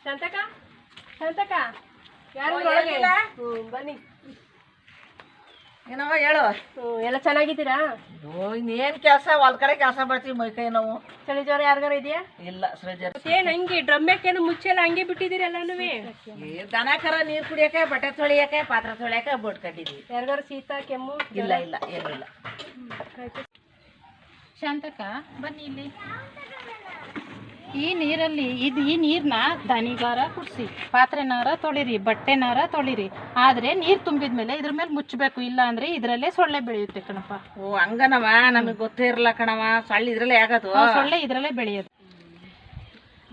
ಶಾಂತಕ ಶಾಂತಕ ಯಾರು ಬನ್ನಿ. ಏನವ ಹೇಳು. ಎಲ್ಲ ಚೆನ್ನಾಗಿದ್ದೀರಾ? ಇನ್ನೇನು ಕೆಲಸ ಹೊಲ ಕಡೆ ಕೆಲಸ ಬರ್ತೀವಿ ಮೈಕೈ ನಾವು. ಚಳಿ ಜ್ವರ ಯಾರಿಗಾರ ಇದೆಯಾ? ಇಲ್ಲ ಜ್ವರ. ಏನ್ ಹಂಗೆ ಡ್ರಮ್ಮೇಕೇನು ಮುಚ್ಚೆಲ್ಲ ಹಂಗೆ ಬಿಟ್ಟಿದ್ದೀರಿ ಎಲ್ಲಾನು? ದನ ಕರ ನೀರು ಕುಡಿಯಕ್ಕೆ, ಬಟ್ಟೆ ತೊಳಿಯಕ್ಕೆ, ಪಾತ್ರೆ ತೊಳಿಯಕ್ಕೆ ಬೋಟ್ ಕಟ್ಟಿದ್ವಿ. ಯಾರಿಗಾರ ಶೀತ ಕೆಮ್ಮು? ಇಲ್ಲ ಇಲ್ಲ ಏನಿಲ್ಲ. ಶಾಂತಕ ಬನ್ನಿ ಇಲ್ಲಿ. ಈ ನೀರಲ್ಲಿ ಈ ನೀರನ್ನ ದನಿಗಾರ ಕುಡಿಸಿ, ಪಾತ್ರೆನಾರ ತೊಳಿರಿ, ಬಟ್ಟೆನಾರ ತೊಳಿರಿ. ಆದರೆ ನೀರು ತುಂಬಿದ ಮೇಲೆ ಇದ್ರ ಮೇಲೆ ಮುಚ್ಚಬೇಕು, ಇಲ್ಲ ಅಂದರೆ ಇದರಲ್ಲೇ ಸೊಳ್ಳೆ ಬೆಳೆಯುತ್ತೆ ಕಣಪ್ಪ. ಓ ಹಂಗನವ, ನಮಗೆ ಗೊತ್ತೇ ಇರಲ್ಲ ಕಣವ. ಸೊಳ್ಳೆ ಇದ್ರಲ್ಲೇ ಆಗೋದು. ಸೊಳ್ಳೆ ಇದರಲ್ಲೇ ಬೆಳೆಯೋದು.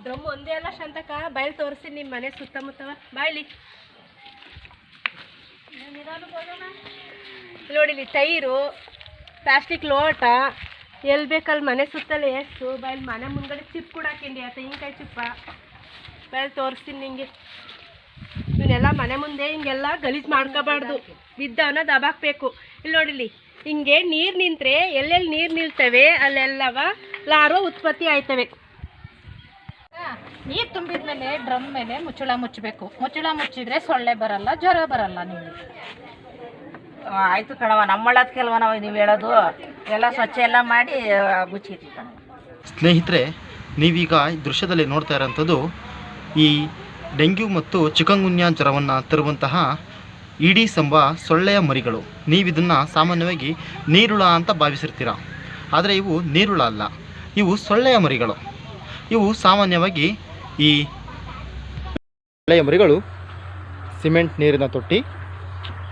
ಡ್ರಮ್ ಒಂದೇ ಅಲ್ಲ ಶಾಂತಕ, ಬಯಲು ತೋರಿಸಿ ನಿಮ್ಮ ಮನೆ ಸುತ್ತಮುತ್ತವ. ಬಾಯ್ಲಿ ನೋಡಿಲಿ, ಟೈರು, ಪ್ಲಾಸ್ಟಿಕ್ ಲೋಟ, ಎಲ್ಲಿ ಬೇಕಲ್ಲಿ ಮನೆ ಸುತ್ತಲೇ ಎಷ್ಟು. ಬಯಲು ಮನೆ ಮುಂದ್ಗಡೆ ಚಿಪ್ ಕೂಡ ಹಾಕಿಂಡಿ, ತೆಂಗಿನಕಾಯಿ ಚಿಪ್ಪ. ಬಯಲು ತೋರಿಸ್ತೀನಿ ನಿಂಗೆ. ಇವನ್ನೆಲ್ಲ ಮನೆ ಮುಂದೆ ಹಿಂಗೆಲ್ಲ ಗಲೀಜು ಮಾಡ್ಕೋಬಾರ್ದು, ಬಿದ್ದವನ್ನ ದಬಾಕ್ಬೇಕು. ಇಲ್ಲಿ ನೋಡಿಲಿ, ಹಿಂಗೆ ನೀರು ನಿಂತರೆ ಎಲ್ಲೆಲ್ಲಿ ನೀರು ನಿಲ್ತವೆ ಅಲ್ಲೆಲ್ಲವ ಲಾರ್ವ ಉತ್ಪತ್ತಿ ಆಯ್ತವೆ. ನೀರು ತುಂಬಿದ ಮೇಲೆ ಡ್ರಮ್ ಮೇಲೆ ಮುಚ್ಚಳ ಮುಚ್ಚಬೇಕು. ಮುಚ್ಚಳ ಮುಚ್ಚಿದ್ರೆ ಸೊಳ್ಳೆ ಬರಲ್ಲ, ಜ್ವರ ಬರಲ್ಲ. ನೀವು ಆಯ್ತು ಕಣವ, ನಮ್ಮಳ್ಳದಕ್ಕೆ ಅಲ್ವ ನಾವು ನೀವು ಹೇಳೋದು. ಎಲ್ಲ ಸ್ವಚ್ಛ ಎಲ್ಲ ಮಾಡಿ ಮುಚ್ಚಿರ್ತೀವಿ ಕಣವ. ಸ್ನೇಹಿತರೆ, ನೀವೀಗ ಈ ದೃಶ್ಯದಲ್ಲಿ ನೋಡ್ತಾ ಇರೋಂಥದ್ದು ಈ ಡೆಂಗ್ಯೂ ಮತ್ತು ಚಿಕನ್ಗುನ್ಯಾ ಜ್ವರವನ್ನು ತರುವಂತಹ ಈಡೀಸ್ ಎಂಬ ಸೊಳ್ಳೆಯ ಮರಿಗಳು. ನೀವಿದನ್ನು ಸಾಮಾನ್ಯವಾಗಿ ನೀರುಳ ಅಂತ ಭಾವಿಸಿರ್ತೀರ, ಆದರೆ ಇವು ನೀರುಳ ಅಲ್ಲ, ಇವು ಸೊಳ್ಳೆಯ ಮರಿಗಳು. ಇವು ಸಾಮಾನ್ಯವಾಗಿ ಈ ಸೊಳ್ಳೆಯ ಮರಿಗಳು ಸಿಮೆಂಟ್ ನೀರಿನ ತೊಟ್ಟಿ,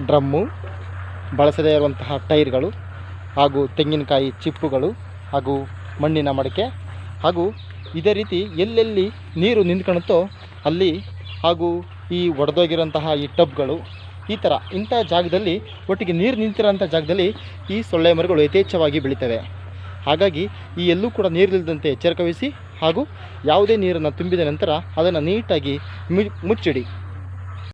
ಡ್ರಮ್ಮು, ಬಳಸದೇ ಇರುವಂತಹ ಟೈರ್ಗಳು, ಹಾಗೂ ತೆಂಗಿನಕಾಯಿ ಚಿಪ್ಪುಗಳು, ಹಾಗೂ ಮಣ್ಣಿನ ಮಡಕೆ, ಹಾಗೂ ಇದೇ ರೀತಿ ಎಲ್ಲೆಲ್ಲಿ ನೀರು ನಿಂತ್ಕೊಳ್ಳುತ್ತೋ ಅಲ್ಲಿ, ಹಾಗೂ ಈ ಒಡೆದೋಗಿರೋಂತಹ ಈ ಟಬ್ಗಳು, ಇಂಥ ಜಾಗದಲ್ಲಿ, ಒಟ್ಟಿಗೆ ನೀರು ನಿಂತಿರೋಂಥ ಜಾಗದಲ್ಲಿ ಈ ಸೊಳ್ಳೆ ಮರಿಗಳು ಯಥೇಚ್ಛವಾಗಿ ಬೆಳೀತವೆ. ಹಾಗಾಗಿ ಈ ಎಲ್ಲೂ ಕೂಡ ನೀರಿಲ್ಲದಂತೆ ಎಚ್ಚರಿಕೆ ವಹಿಸಿ, ಹಾಗೂ ಯಾವುದೇ ನೀರನ್ನು ತುಂಬಿದ ನಂತರ ಅದನ್ನು ನೀಟಾಗಿ ಮುಚ್ಚಿಡಿ.